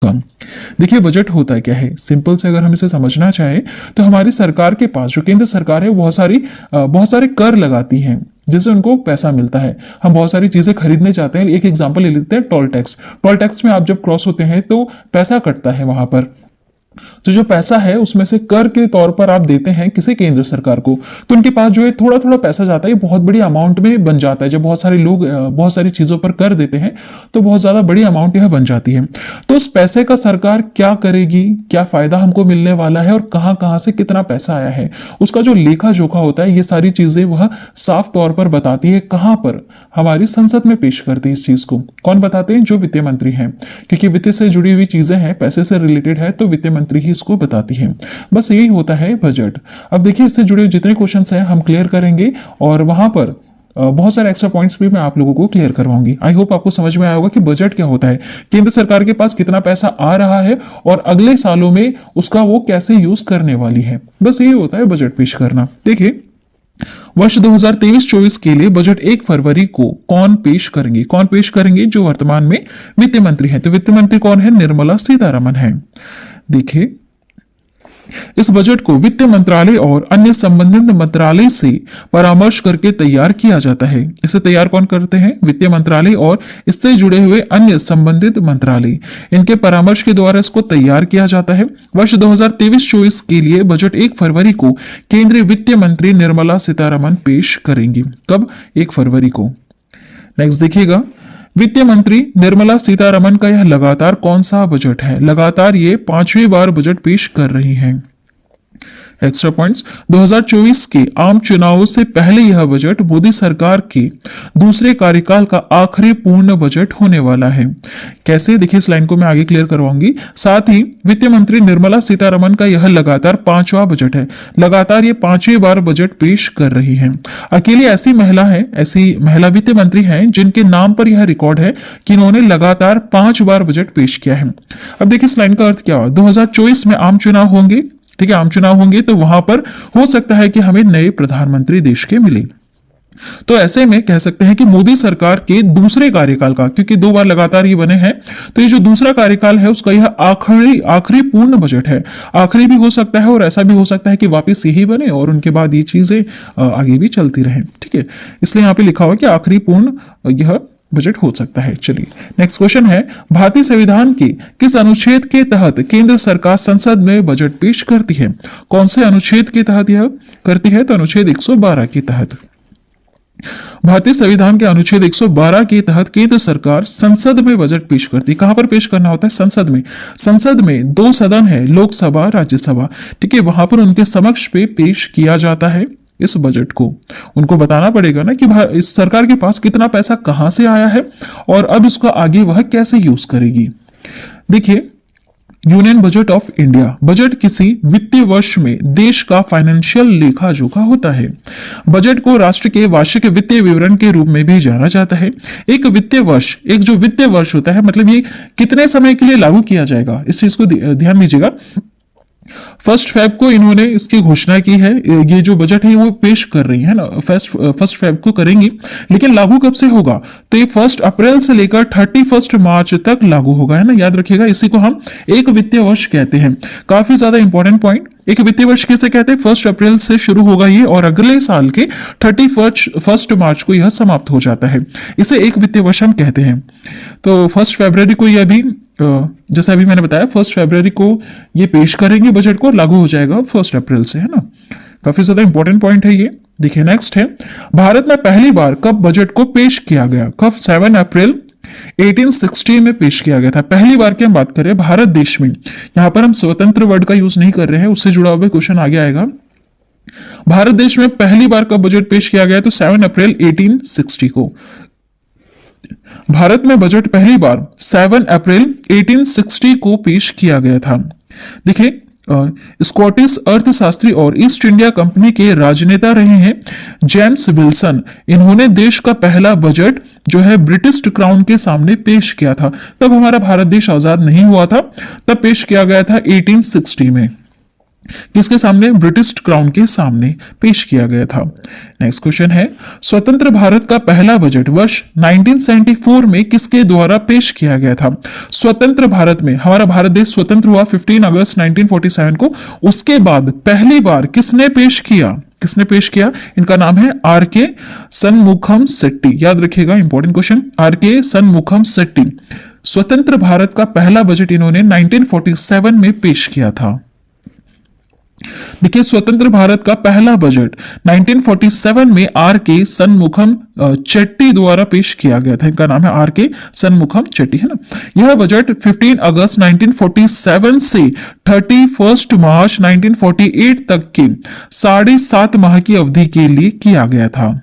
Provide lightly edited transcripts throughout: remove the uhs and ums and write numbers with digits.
कम। देखिए बजट होता क्या है, सिंपल से अगर हम इसे समझना चाहें तो हमारी सरकार के पास जो केंद्र सरकार है वो बहुत सारे कर लगाती है जिससे उनको पैसा मिलता है। हम बहुत सारी चीजें खरीदने चाहते हैं, एक एग्जांपल ले लेते हैं टोल टैक्स। टोल टैक्स में आप जब क्रॉस होते हैं तो पैसा कटता है वहां पर। तो जो पैसा है उसमें से कर के तौर पर आप देते हैं किसी केंद्र सरकार को, तो उनके पास जो है थोड़ा थोड़ा पैसा जाता है, ये बहुत बड़ी अमाउंट में बन जाता है। जब बहुत सारे लोग बहुत सारी चीजों पर कर देते हैं तो बहुत ज्यादा बड़ी अमाउंट यह बन जाती है। तो उस पैसे का सरकार क्या करेगी, क्या फायदा हमको मिलने वाला है और कहां कहां से कितना पैसा आया है, उसका जो लेखा जोखा होता है, ये सारी चीजें वह साफ तौर पर बताती है। कहां पर? हमारी संसद में पेश करती है इस चीज को। कौन बताते हैं? जो वित्त मंत्री हैं, क्योंकि वित्त से जुड़ी हुई चीजें हैं, पैसे से रिलेटेड है, तो वित्त मंत्री ही इसको बताती है। बस यही होता है बजट। अब देखिए इससे जुड़े हुए जितने क्वेश्चंस हैं हम क्लियर करेंगे और वहां पर बहुत सारे एक्स्ट्रा पॉइंट्स भी मैं आप लोगों को क्लियर करवाऊंगी। आई होप आपको समझ में आया होगा कि बजट क्या होता है, केंद्र सरकार के पास कितना पैसा आ रहा है और अगले सालों में उसका वो कैसे यूज करने वाली है। बस यही होता है बजट पेश करना। देखिए वर्ष 2023-24 के लिए बजट 1 फरवरी को कौन पेश करेंगे? कौन पेश करेंगे? जो वर्तमान में वित्त मंत्री हैं। तो वित्त मंत्री कौन है? निर्मला सीतारमण है। देखिए इस बजट को वित्त मंत्रालय और अन्य संबंधित मंत्रालय से परामर्श करके तैयार किया जाता है। इसे तैयार कौन करते हैं? वित्त मंत्रालय और इससे जुड़े हुए अन्य संबंधित मंत्रालय, इनके परामर्श के द्वारा इसको तैयार किया जाता है। वर्ष 2023-24 के लिए बजट 1 फरवरी को केंद्रीय वित्त मंत्री निर्मला सीतारमण पेश करेंगी। कब? 1 फरवरी को। नेक्स्ट देखिएगा, वित्त मंत्री निर्मला सीतारमण का यह लगातार कौन सा बजट है? लगातार ये 5वीं बार बजट पेश कर रही हैं। एक्स्ट्रा पॉइंट्स, 2024 के आम चुनावों से पहले यह बजट मोदी सरकार के दूसरे कार्यकाल का आखिरी पूर्ण बजट होने वाला है। कैसे? देखिए इस लाइन को मैं आगे क्लियर करवाऊंगी। साथ ही वित्त मंत्री निर्मला सीतारमण का यह लगातार 5वां बजट है। लगातार ये 5वीं बार बजट पेश कर रही है। अकेली ऐसी महिला वित्त मंत्री हैं जिनके नाम पर यह रिकॉर्ड है कि इन्होंने लगातार 5 बार बजट पेश किया है। अब देखिए इस लाइन का अर्थ क्या हुआ? 2024 में आम चुनाव होंगे, ठीक है, आम चुनाव होंगे तो वहां पर हो सकता है कि हमें नए प्रधानमंत्री देश के मिले। तो ऐसे में कह सकते हैं कि मोदी सरकार के दूसरे कार्यकाल का, क्योंकि 2 बार लगातार ये बने हैं, तो ये जो दूसरा कार्यकाल है उसका यह आखिरी पूर्ण बजट है। आखिरी भी हो सकता है और ऐसा भी हो सकता है कि वापस यही बने और उनके बाद ये चीजें आगे भी चलती रहें। ठीक है, इसलिए यहाँ पे लिखा हुआ कि आखिरी पूर्ण यह बजट हो सकता है। चलिए नेक्स्ट क्वेश्चन है, भारतीय संविधान के किस अनुच्छेद के तहत केंद्र सरकार संसद में बजट पेश करती है? कौन से अनुच्छेद के तहत यह करती है? तो अनुच्छेद 112 के तहत। भारतीय संविधान के अनुच्छेद 112 के तहत केंद्र सरकार संसद में बजट पेश करती है। कहां पर पेश करना होता है? संसद में। संसद में 2 सदन है, लोकसभा, राज्यसभा, ठीक है, वहां पर उनके समक्ष पे पेश किया जाता है इस बजट को। उनको बताना पड़ेगा ना कि इस सरकार के पास कितना पैसा कहां से आया है और अब इसका आगे वह कैसे यूज करेगी। देखिए union budget of India, budget किसी वित्तीय वर्ष में देश का फाइनेंशियल लेखा जोखा होता है। बजट को राष्ट्र के वार्षिक वित्तीय विवरण के रूप में भी जाना जाता है। एक जो वित्तीय वर्ष होता है, मतलब ये कितने समय के लिए लागू किया जाएगा, इस चीज को ध्यान दीजिएगा। 1 फरवरी को इन्होंने इसकी घोषणा की है, ये जो बजट है वो पेश कर रही है ना, 1 फरवरी को करेंगी, लेकिन लागू कब से होगा? तो ये 1 अप्रैल से लेकर 31 मार्च तक लागू होगा, है ना, याद रखिएगा। इसी को हम एक वित्तीय वर्ष कहते हैं। काफी ज्यादा इंपॉर्टेंट पॉइंट। एक वित्तीय वर्ष किसे कहते हैं? 1 अप्रैल से शुरू होगा ये और अगले साल के 31 मार्च को यह समाप्त हो जाता है। इसे एक वित्तीय वर्ष हम कहते हैं। तो 1 फरवरी को यह भी जैसे अभी मैंने बताया 1 फरवरी को ये पेश करेंगे बजट को, लागू हो जाएगा 1 अप्रैल से, है ना। काफी ज्यादा इंपॉर्टेंट पॉइंट है ये। देखिए नेक्स्ट है, भारत में पहली बार कब बजट को पेश किया गया? कब? 7 अप्रैल 1860 में पेश किया गया था। पहली बार की हम बात कर रहे हैं भारत देश में। यहां पर हम स्वतंत्र वर्ड का यूज नहीं कर रहे हैं, उससे जुड़ा हुआ क्वेश्चन आगे आएगा। भारत देश में पहली बार कब बजट पेश किया गया? तो 7 अप्रैल 1860 को। भारत में बजट पहली बार 7 अप्रैल 1860 को पेश किया गया था। देखिए स्कॉटिश अर्थशास्त्री और ईस्ट इंडिया कंपनी के राजनेता रहे हैं जेम्स विल्सन। इन्होंने देश का पहला बजट जो है ब्रिटिश क्राउन के सामने पेश किया था। तब हमारा भारत देश आजाद नहीं हुआ था, तब पेश किया गया था 1860 में। किसके सामने? ब्रिटिश क्राउन के सामने पेश किया गया था। नेक्स्ट क्वेश्चन है, स्वतंत्र भारत का पहला बजट वर्ष 1974 में किसके द्वारा पेश किया गया था? स्वतंत्र भारत में, हमारा भारत देश स्वतंत्र हुआ 15 अगस्त 1947 को, उसके बाद पहली बार किसने पेश किया? किसने पेश किया? इनका नाम है आर के सनमुखम सेट्टी। याद रखिएगा, इंपॉर्टेंट क्वेश्चन, आर के सनमुखम सेट्टी। स्वतंत्र भारत का पहला बजट इन्होंने 1947 में पेश किया था। देखिए, स्वतंत्र भारत का पहला बजट 1947 में आर के सनमुखम चेट्टी द्वारा पेश किया गया था। इनका नाम है आर के सनमुखम चेट्टी, है ना। यह बजट 15 अगस्त 1947 से 31 मार्च 1948 तक के 7.5 माह की अवधि के लिए किया गया था।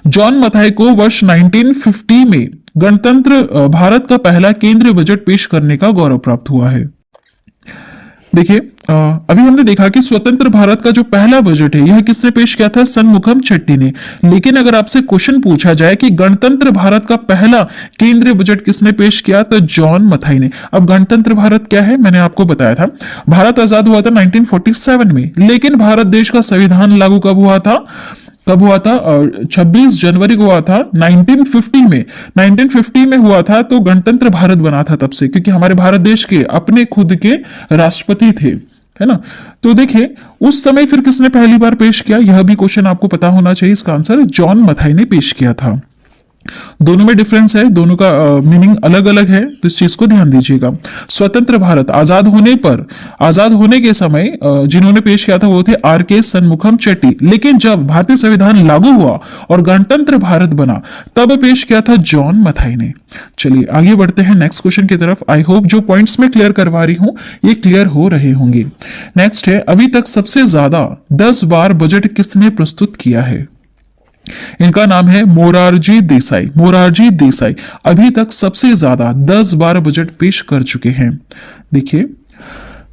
जॉन मथाई को वर्ष 1950 में गणतंत्र भारत का पहला केंद्रीय बजट पेश करने का गौरव प्राप्त हुआ है। देखिए, अभी हमने देखा कि स्वतंत्र भारत का जो पहला बजट है यह किसने पेश किया था? सनमुखम चेट्टी ने। लेकिन अगर आपसे क्वेश्चन पूछा जाए कि गणतंत्र भारत का पहला केंद्रीय बजट किसने पेश किया, तो जॉन मथाई ने। अब गणतंत्र भारत क्या है, मैंने आपको बताया था, भारत आजाद हुआ था 1947 में, लेकिन भारत देश का संविधान लागू कब हुआ था? 26 जनवरी को हुआ था 1950 में। 1950 में हुआ था तो गणतंत्र भारत बना था तब से, क्योंकि हमारे भारत देश के अपने खुद के राष्ट्रपति थे, है ना। तो देखिए, उस समय फिर किसने पहली बार पेश किया, यह भी क्वेश्चन आपको पता होना चाहिए। इसका आंसर जॉन मथाई ने पेश किया था। दोनों में डिफरेंस है, दोनों का मीनिंग अलग अलग है, तो इस चीज को ध्यान दीजिएगा। स्वतंत्र भारत आजाद होने के समय जिन्होंने पेश किया था वो थे आर के सनमुखम चेट्टी। लेकिन जब भारतीय संविधान लागू हुआ और गणतंत्र भारत बना, तब पेश किया था जॉन मथाई ने। चलिए आगे बढ़ते हैं नेक्स्ट क्वेश्चन की तरफ। आई होप जो पॉइंट्स में क्लियर करवा रही हूं ये क्लियर हो रहे होंगे। नेक्स्ट है, अभी तक सबसे ज्यादा 10 बार बजट किसने प्रस्तुत किया है? इनका नाम है मोरारजी देसाई। मोरारजी देसाई अभी तक सबसे ज्यादा 10 बार बजट पेश कर चुके हैं। देखिए,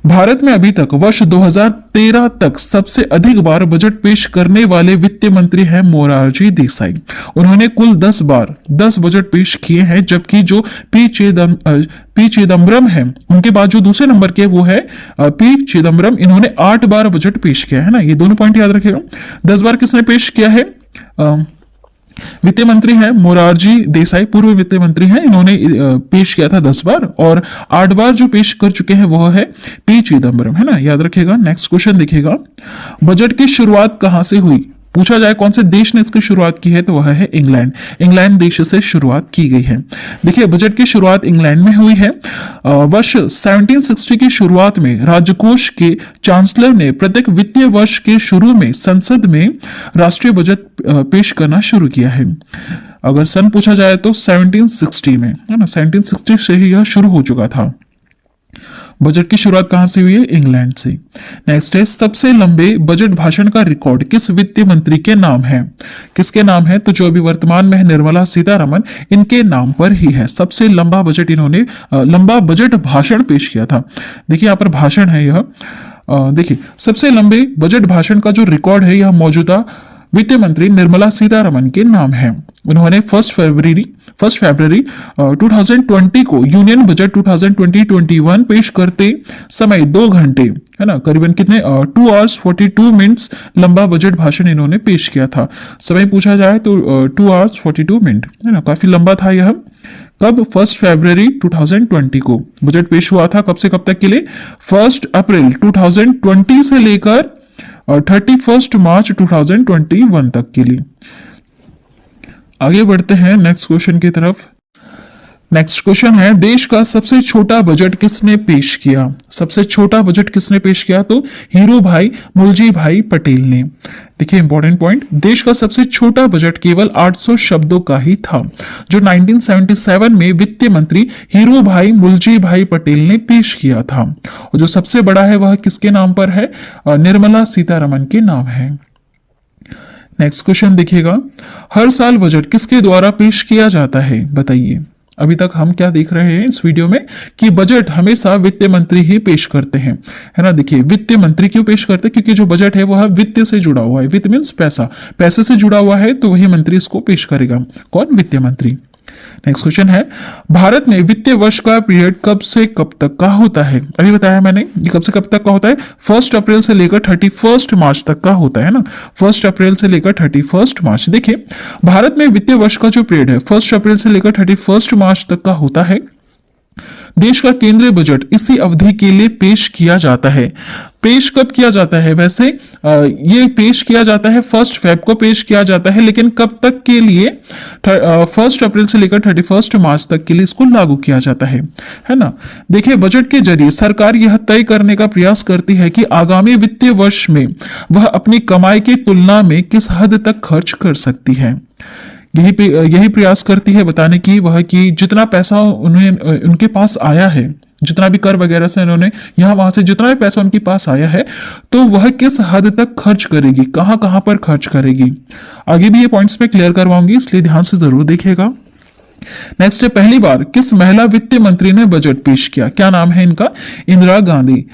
भारत में अभी तक वर्ष 2013 तक सबसे अधिक बार बजट पेश करने वाले वित्त मंत्री हैं मोरारजी देसाई। उन्होंने कुल 10 बार 10 बजट पेश किए हैं, जबकि जो पी चिदम्बरम है उनके बाद जो दूसरे नंबर के वो है पी चिदम्बरम, इन्होंने 8 बार बजट पेश किया है ना। ये दोनों पॉइंट याद रखिएगा। 10 बार किसने पेश किया है? वित्त मंत्री हैं मोरारजी देसाई, पूर्व वित्त मंत्री हैं, इन्होंने पेश किया था 10 बार, और 8 बार जो पेश कर चुके हैं वो है पी चिदम्बरम, है ना, याद रखिएगा। नेक्स्ट क्वेश्चन देखिएगा, बजट की शुरुआत कहां से हुई? पूछा जाए कौन से देश ने इसकी शुरुआत की है, तो वह है इंग्लैंड। इंग्लैंड देश से शुरुआत की गई है। देखिए, बजट की शुरुआत इंग्लैंड में हुई है। वर्ष 1760 की शुरुआत में राजकोष के चांसलर ने प्रत्येक वित्तीय वर्ष के शुरू में संसद में राष्ट्रीय बजट पेश करना शुरू किया है। अगर सन पूछा जाए तो 1760 में, है ना, 1760 से ही यह शुरू हो चुका था। बजट की शुरुआत कहां से हुई है? इंग्लैंड से। नेक्स्ट है, सबसे लंबे बजट भाषण का रिकॉर्ड किस वित्त मंत्री के नाम है? किसके नाम है? तो जो अभी वर्तमान में है निर्मला सीतारमण, इनके नाम पर ही है। सबसे लंबा बजट इन्होंने लंबा बजट भाषण पेश किया था। देखिए यहाँ पर भाषण है यह। देखिए, सबसे लंबे बजट भाषण का जो रिकॉर्ड है यह मौजूदा वित्त मंत्री निर्मला सीतारमण के नाम है। उन्होंने 1 फरवरी 2020 को यूनियन बजट 2020-21 पेश करते समय 2 घंटे, है ना, करीबन कितने 2 hours 42 minutes लंबा बजट भाषण इन्होंने पेश किया था। समय पूछा जाए तो 2 hours 42 minutes, है ना, काफी लंबा था यह। कब? 1 फरवरी 2020 को बजट पेश हुआ था। कब से कब तक के लिए? 1 अप्रैल 2020 से लेकर और 31 मार्च 2021 तक के लिए। आगे बढ़ते हैं नेक्स्ट क्वेश्चन की तरफ। नेक्स्ट क्वेश्चन है, देश का सबसे छोटा बजट किसने पेश किया? सबसे छोटा बजट किसने पेश किया? तो हीरू भाई मुलजी भाई पटेल ने। देखिए इंपॉर्टेंट पॉइंट, देश का सबसे छोटा बजट केवल 800 शब्दों का ही था, जो 1977 में वित्त मंत्री हीरू भाई मुलजी भाई पटेल ने पेश किया था। और जो सबसे बड़ा है वह किसके नाम पर है? निर्मला सीतारमण के नाम है। नेक्स्ट क्वेश्चन देखिएगा, हर साल बजट किसके द्वारा पेश किया जाता है? बताइए। अभी तक हम क्या देख रहे हैं इस वीडियो में कि बजट हमेशा वित्त मंत्री ही पेश करते हैं, है ना। देखिए, वित्त मंत्री क्यों पेश करते हैं? क्योंकि जो बजट है वह वित्त से जुड़ा हुआ है। वित्त मीन्स पैसा, पैसे से जुड़ा हुआ है, तो वही मंत्री इसको पेश करेगा। कौन? वित्त मंत्री। नेक्स्ट क्वेश्चन है, भारत में वित्तीय वर्ष का पीरियड कब से कब तक का होता है? अभी बताया मैंने, ये कब से कब तक का होता है? 1 अप्रैल से लेकर 31 मार्च तक का होता है ना, 1 अप्रैल से लेकर 31 मार्च। देखिए, भारत में वित्तीय वर्ष का जो पीरियड है 1 अप्रैल से लेकर 31 मार्च तक का होता है। देश का केंद्रीय बजट इसी अवधि के लिए पेश किया जाता है। पेश कब किया जाता है? वैसे ये पेश किया जाता है 1 फेब को पेश किया जाता है, लेकिन कब तक के लिए? 1 अप्रैल से लेकर 31 मार्च तक के लिए इसको लागू किया जाता है ना। देखिए, बजट के जरिए सरकार यह तय करने का प्रयास करती है कि आगामी वित्तीय वर्ष में वह अपनी कमाई की तुलना में किस हद तक खर्च कर सकती है। यही प्रयास करती है बताने की वह कि जितना पैसा उनके पास आया है, जितना भी कर वगैरह से इन्होंने यहाँ वहां से जितना भी पैसा उनके पास आया है, तो वह किस हद तक खर्च करेगी, कहां कहां पर खर्च करेगी। आगे भी ये पॉइंट्स में क्लियर करवाऊंगी, इसलिए ध्यान से जरूर देखिएगा। नेक्स्ट है, पहली बार किस महिला वित्त मंत्री ने बजट पेश किया? क्या नाम है इनका? इंदिरा गांधी।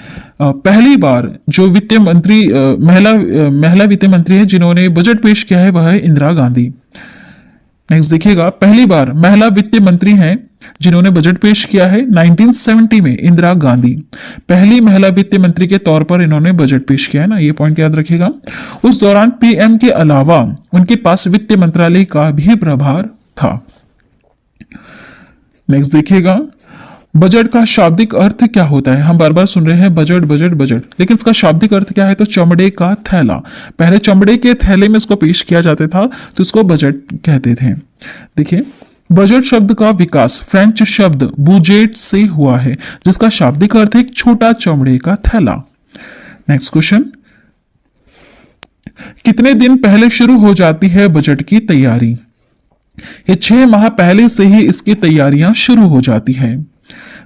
पहली बार जो वित्त मंत्री महिला वित्त मंत्री है जिन्होंने बजट पेश किया है वह है इंदिरा गांधी। नेक्स्ट देखिएगा, पहली बार महिला वित्त मंत्री हैं जिन्होंने बजट पेश किया है 1970 में, इंदिरा गांधी पहली महिला वित्त मंत्री के तौर पर इन्होंने बजट पेश किया है ना, ये पॉइंट याद रखिएगा। उस दौरान पीएम के अलावा उनके पास वित्त मंत्रालय का भी प्रभार था। नेक्स्ट देखिएगा, बजट का शाब्दिक अर्थ क्या होता है? हम बार बार सुन रहे हैं बजट बजट बजट, लेकिन इसका शाब्दिक अर्थ क्या है? तो चमड़े का थैला। पहले चमड़े के थैले में इसको पेश किया जाता था तो इसको बजट कहते थे। देखिए, बजट शब्द का विकास फ्रेंच शब्द बुजेट से हुआ है, जिसका शाब्दिक अर्थ है एक छोटा चमड़े का थैला। नेक्स्ट क्वेश्चन, कितने दिन पहले शुरू हो जाती है बजट की तैयारी? ये 6 माह पहले से ही इसकी तैयारियां शुरू हो जाती है।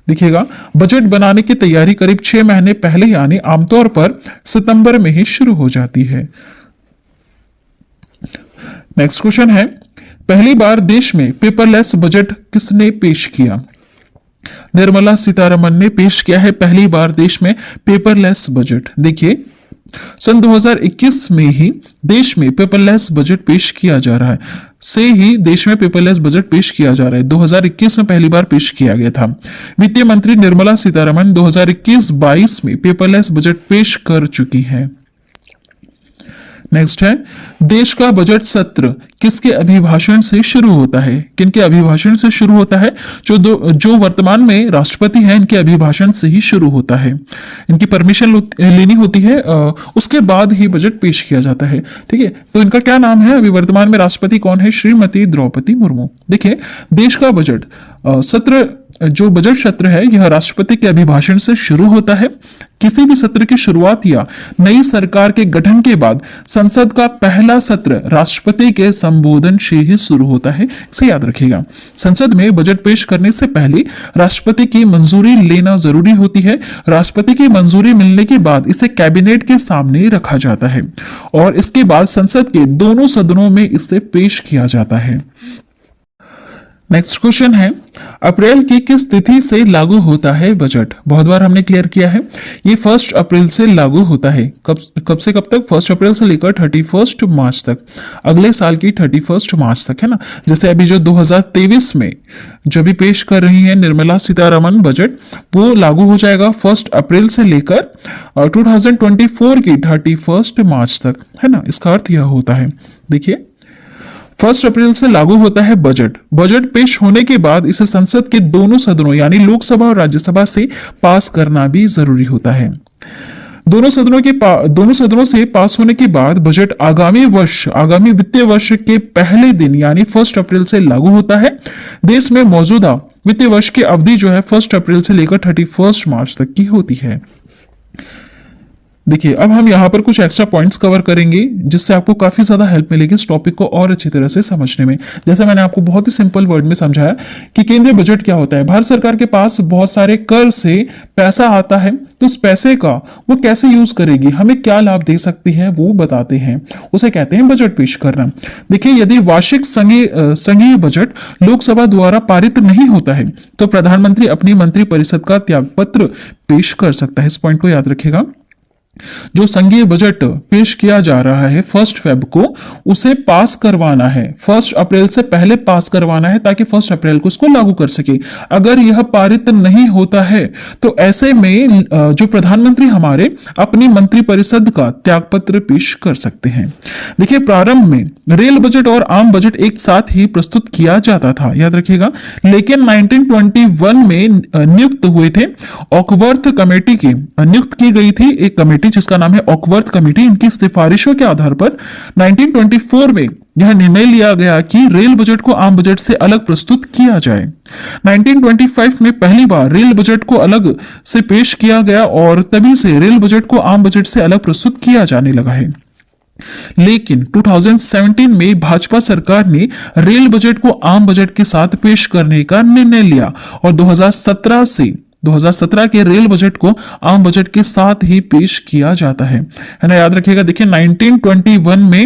देखिएगा, बजट बनाने की तैयारी करीब 6 महीने पहले यानी आमतौर पर सितंबर में ही शुरू हो जाती है। नेक्स्ट क्वेश्चन है, पहली बार देश में पेपरलेस बजट किसने पेश किया? निर्मला सीतारमण ने पेश किया है पहली बार देश में पेपरलेस बजट। देखिए, सन 2021 में ही देश में पेपरलेस बजट पेश किया जा रहा है, देश में पेपरलेस बजट पेश किया जा रहा है। 2021 में पहली बार पेश किया गया था। वित्त मंत्री निर्मला सीतारमण 2021-22 में पेपरलेस बजट पेश कर चुकी है। नेक्स्ट है, देश का बजट सत्र किसके अभिभाषण से शुरू होता है? किनके अभिभाषण से शुरू होता है? जो वर्तमान में राष्ट्रपति हैं, इनके अभिभाषण से ही शुरू होता है। इनकी परमिशन लेनी होती है, उसके बाद ही बजट पेश किया जाता है। ठीक है, तो इनका क्या नाम है? अभी वर्तमान में राष्ट्रपति कौन है? श्रीमती द्रौपदी मुर्मू। देखिए, देश का बजट सत्र, जो बजट सत्र है, यह राष्ट्रपति के अभिभाषण से शुरू होता है। किसी भी सत्र की शुरुआत या नई सरकार के गठन के बाद संसद का पहला सत्र राष्ट्रपति के संबोधन से ही शुरू होता है, इसे याद रखिएगा। संसद में बजट पेश करने से पहले राष्ट्रपति की मंजूरी लेना जरूरी होती है। राष्ट्रपति की मंजूरी मिलने के बाद इसे कैबिनेट के सामने रखा जाता है और इसके बाद संसद के दोनों सदनों में इसे पेश किया जाता है। नेक्स्ट क्वेश्चन है, अप्रैल की किस तिथि से लागू होता है बजट? बहुत बार हमने क्लियर किया है, ये 1 अप्रैल से लागू होता है। कब से कब तक? 1 अप्रैल से लेकर 31 मार्च तक, अगले साल की 31 मार्च तक, है ना। जैसे अभी जो 2023 में जो भी पेश कर रही है निर्मला सीतारमण बजट, वो लागू हो जाएगा 1 अप्रैल से लेकर 2024 की 31 मार्च तक, है ना। इसका अर्थ यह होता है, देखिए, 1 अप्रैल से लागू होता है बजट। बजट पेश होने के बाद इसे संसद के दोनों सदनों यानी लोकसभा और राज्यसभा से पास करना भी जरूरी होता है। दोनों सदनों से पास होने के बाद बजट आगामी वित्तीय वर्ष के पहले दिन यानी 1 अप्रैल से लागू होता है। देश में मौजूदा वित्तीय वर्ष की अवधि जो है 1 अप्रैल से लेकर 31 मार्च तक की होती है। देखिए, अब हम यहाँ पर कुछ एक्स्ट्रा पॉइंट्स कवर करेंगे जिससे आपको काफी ज्यादा हेल्प मिलेगी इस टॉपिक को और अच्छी तरह से समझने में। जैसे मैंने आपको बहुत ही सिंपल वर्ड में समझाया कि केंद्रीय बजट क्या होता है। भारत सरकार के पास बहुत सारे कर से पैसा आता है, तो उस पैसे का वो कैसे यूज करेगी, हमें क्या लाभ दे सकती है, वो बताते हैं, उसे कहते हैं बजट पेश करना। देखिए, यदि वार्षिक संघीय बजट लोकसभा द्वारा पारित नहीं होता है तो प्रधानमंत्री अपनी मंत्रिपरिषद का त्यागपत्र पेश कर सकता है। इस पॉइंट को याद रखिएगा। जो संघीय बजट पेश किया जा रहा है 1 फरवरी को, उसे पास करवाना है, 1 अप्रैल से पहले पास करवाना है ताकि 1 अप्रैल को इसको लागू कर सके। अगर यह पारित नहीं होता है तो ऐसे में जो प्रधानमंत्री हमारे अपनी मंत्रिपरिषद का त्यागपत्र पेश कर सकते हैं। देखिए, प्रारंभ में रेल बजट और आम बजट एक साथ ही प्रस्तुत किया जाता था, याद रखिएगा, लेकिन 1921 में नियुक्त हुए थे ऑकवर्थ कमेटी की, नियुक्त की गई थी एक कमेटी जिसका नाम है ऑकवर्थ कमेटी। इनकी सिफारिशों के आधार पर 1924 में यह निर्णय लिया गया कि रेल बजट को आम बजट से अलग प्रस्तुत किया जाए। 1925 में पहली बार रेल बजट को अलग से पेश किया गया और तभी से रेल बजट को आम बजट से अलग प्रस्तुत किया जाने लगा है। लेकिन 2017 में भाजपा सरकार ने रेल बजट को आम बजट के साथ पेश करने का निर्णय लिया और 2017 के रेल बजट को आम बजट के साथ ही पेश किया जाता है ना, याद रखिएगा। देखिए, 1921 में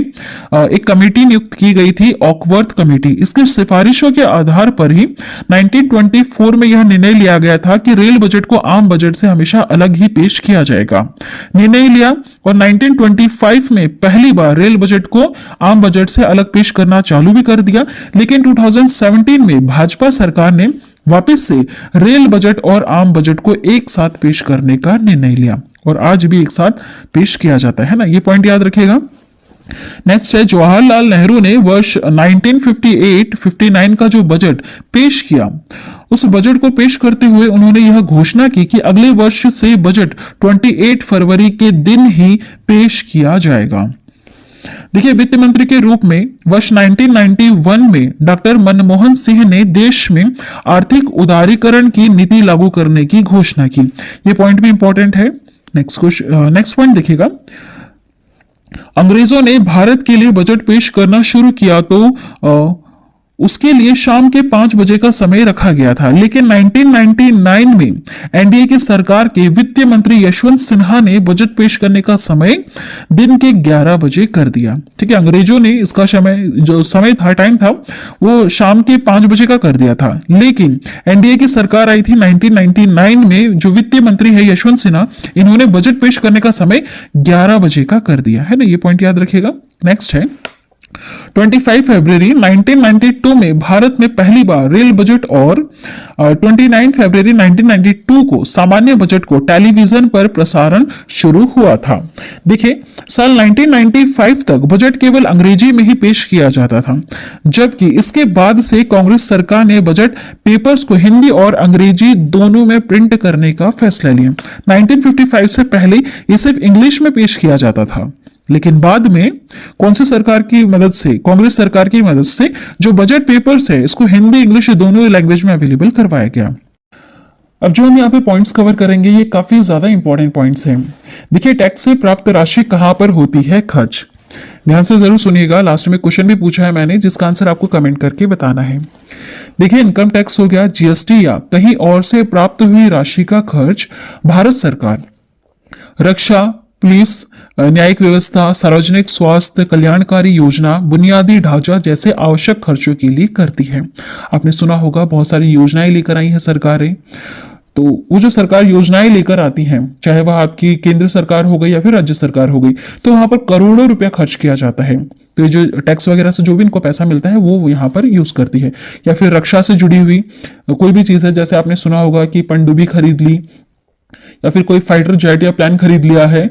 एक कमेटी नियुक्त की गई थी ऑकवर्थ कमेटी। इसकी सिफारिशों के आधार पर ही 1924 में यह निर्णय लिया गया था कि रेल बजट को आम बजट से हमेशा अलग ही पेश किया जाएगा। निर्णय लिया और 1925 में पहली बार रेल बजट को आम बजट से अलग पेश करना चालू भी कर दिया। लेकिन 2017 में भाजपा सरकार ने वापस से रेल बजट और आम बजट को एक साथ पेश करने का निर्णय लिया और आज भी एक साथ पेश किया जाता है ना, ये पॉइंट याद रखिएगा। नेक्स्ट है, जवाहरलाल नेहरू ने वर्ष 1958-59 का जो बजट पेश किया, उस बजट को पेश करते हुए उन्होंने यह घोषणा की कि अगले वर्ष से बजट 28 फरवरी के दिन ही पेश किया जाएगा। देखिए, वित्त मंत्री के रूप में वर्ष 1991 में डॉक्टर मनमोहन सिंह ने देश में आर्थिक उदारीकरण की नीति लागू करने की घोषणा की। यह पॉइंट भी इंपॉर्टेंट है। नेक्स्ट पॉइंट देखिएगा, अंग्रेजों ने भारत के लिए बजट पेश करना शुरू किया तो उसके लिए शाम के 5 बजे का समय रखा गया था, लेकिन 1999 में एनडीए की सरकार के वित्त मंत्री यशवंत सिन्हा ने बजट पेश करने का समय दिन के 11 बजे कर दिया। ठीक है, अंग्रेजों ने इसका जो समय था, टाइम था, वो शाम के 5 बजे का कर दिया था, लेकिन एनडीए की सरकार आई थी 1999 में, जो वित्त मंत्री है यशवंत सिन्हा, इन्होंने बजट पेश करने का समय 11 बजे का कर दिया है ना, ये पॉइंट याद रखिएगा। नेक्स्ट है, 25 फरवरी 1992 में भारत में पहली बार रेल बजट और 29 फरवरी 1992 को सामान्य बजट को टेलीविजन पर प्रसारण शुरू हुआ था। देखिए, साल 1995 तक बजट केवल अंग्रेजी में ही पेश किया जाता था, जबकि इसके बाद से कांग्रेस सरकार ने बजट पेपर्स को हिंदी और अंग्रेजी दोनों में प्रिंट करने का फैसला लिया। 1955 से पहले ये सिर्फ इंग्लिश में पेश किया जाता था, लेकिन बाद में कौन सी सरकार की मदद से, कांग्रेस सरकार की मदद से जो बजट पेपर्स है इसको हिंदी इंग्लिश दोनों लैंग्वेज में अवेलेबल करवाया गया। अब जो हम यहाँ पे पॉइंट्स कवर करेंगे ये काफी ज्यादा इंपॉर्टेंट पॉइंट्स हैं। देखिए, टैक्स से प्राप्त राशि कहां पर होती है खर्च, ध्यान से जरूर सुनिएगा। लास्ट में क्वेश्चन भी पूछा है मैंने, जिसका आंसर आपको कमेंट करके बताना है। देखिए, इनकम टैक्स हो गया, जीएसटी या कहीं और से प्राप्त हुई राशि का खर्च भारत सरकार रक्षा, पुलिस, न्यायिक व्यवस्था, सार्वजनिक स्वास्थ्य, कल्याणकारी योजना, बुनियादी ढांचा जैसे आवश्यक खर्चों के लिए करती है। आपने सुना होगा बहुत सारी योजनाएं लेकर आई हैं सरकारें, तो वो जो सरकार योजनाएं लेकर आती हैं, चाहे वह आपकी केंद्र सरकार हो गई या फिर राज्य सरकार हो गई, तो वहां पर करोड़ों रुपया खर्च किया जाता है। तो ये जो टैक्स वगैरह से जो भी इनको पैसा मिलता है वो यहाँ पर यूज करती है। या फिर रक्षा से जुड़ी हुई कोई भी चीज है, जैसे आपने सुना होगा कि पनडुब्बी खरीद ली या फिर कोई फाइटर जेट या प्लेन खरीद लिया है,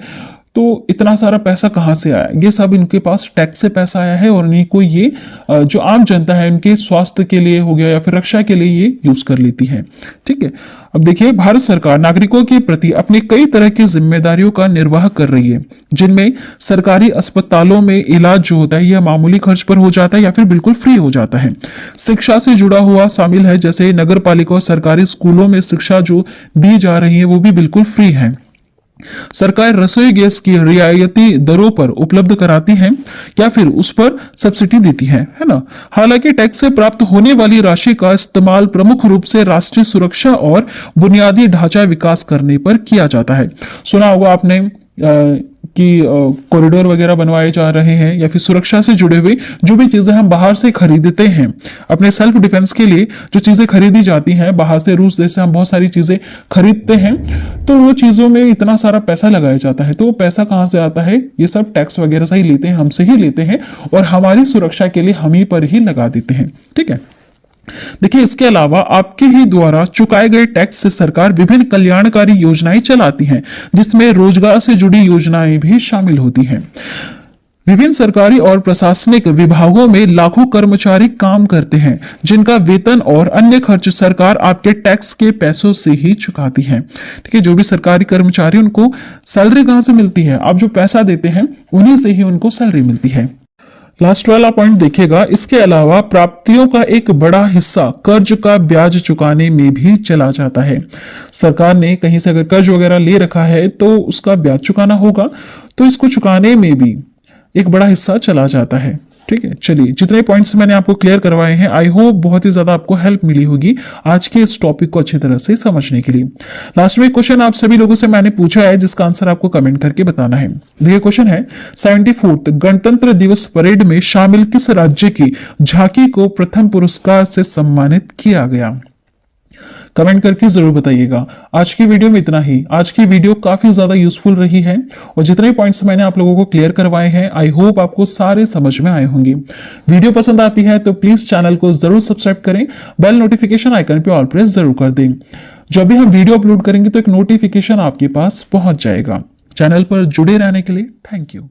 तो इतना सारा पैसा कहाँ से आया? ये सब इनके पास टैक्स से पैसा आया है और इन्हीं को ये जो आम जनता है उनके स्वास्थ्य के लिए हो गया या फिर रक्षा के लिए ये यूज कर लेती है। ठीक है, अब देखिए, भारत सरकार नागरिकों के प्रति अपनी कई तरह की जिम्मेदारियों का निर्वाह कर रही है, जिनमें सरकारी अस्पतालों में इलाज जो होता है यह मामूली खर्च पर हो जाता है या फिर बिल्कुल फ्री हो जाता है। शिक्षा से जुड़ा हुआ शामिल है, जैसे नगर पालिका और सरकारी स्कूलों में शिक्षा जो दी जा रही है वो भी बिल्कुल फ्री है। सरकार रसोई गैस की रियायती दरों पर उपलब्ध कराती है या फिर उस पर सब्सिडी देती है ना। हालांकि टैक्स से प्राप्त होने वाली राशि का इस्तेमाल प्रमुख रूप से राष्ट्रीय सुरक्षा और बुनियादी ढांचा विकास करने पर किया जाता है। सुना होगा आपने कि कॉरिडोर वगैरह बनवाए जा रहे हैं या फिर सुरक्षा से जुड़े हुए जो भी चीजें हम बाहर से खरीदते हैं, अपने सेल्फ डिफेंस के लिए जो चीजें खरीदी जाती हैं बाहर से, रूस देश से हम बहुत सारी चीजें खरीदते हैं, तो वो चीजों में इतना सारा पैसा लगाया जाता है, तो वो पैसा कहाँ से आता है? ये सब टैक्स वगैरह से ही लेते हैं, हमसे ही लेते हैं और हमारी सुरक्षा के लिए हम ही पर ही लगा देते हैं। ठीक है। देखिए, इसके अलावा आपके ही द्वारा चुकाए गए टैक्स से सरकार विभिन्न कल्याणकारी योजनाएं चलाती है, जिसमें रोजगार से जुड़ी योजनाएं भी शामिल होती हैं। विभिन्न सरकारी और प्रशासनिक विभागों में लाखों कर्मचारी काम करते हैं, जिनका वेतन और अन्य खर्च सरकार आपके टैक्स के पैसों से ही चुकाती है। ठीक है, जो भी सरकारी कर्मचारी, उनको सैलरी कहां से मिलती है? आप जो पैसा देते हैं उन्हीं से ही उनको सैलरी मिलती है। लास्ट वाला पॉइंट देखिएगा, इसके अलावा प्राप्तियों का एक बड़ा हिस्सा कर्ज का ब्याज चुकाने में भी चला जाता है। सरकार ने कहीं से अगर कर्ज वगैरह ले रखा है तो उसका ब्याज चुकाना होगा, तो इसको चुकाने में भी एक बड़ा हिस्सा चला जाता है। ठीक है, चलिए, जितने पॉइंट्स मैंने आपको क्लियर करवाए हैं, आई होप बहुत ही ज्यादा आपको हेल्प मिली होगी आज के इस टॉपिक को अच्छी तरह से समझने के लिए। लास्ट में क्वेश्चन आप सभी लोगों से मैंने पूछा है, जिसका आंसर आपको कमेंट करके बताना है। देखिए, क्वेश्चन है 74th गणतंत्र दिवस परेड में शामिल किस राज्य की झांकी को प्रथम पुरस्कार से सम्मानित किया गया? कमेंट करके जरूर बताइएगा। आज की वीडियो में इतना ही। आज की वीडियो काफी ज्यादा यूजफुल रही है और जितने पॉइंट्स मैंने आप लोगों को क्लियर करवाए हैं, आई होप आपको सारे समझ में आए होंगे। वीडियो पसंद आती है तो प्लीज चैनल को जरूर सब्सक्राइब करें, बेल नोटिफिकेशन आइकन पे ऑल प्रेस जरूर कर दें। जब भी हम वीडियो अपलोड करेंगे तो एक नोटिफिकेशन आपके पास पहुंच जाएगा। चैनल पर जुड़े रहने के लिए थैंक यू।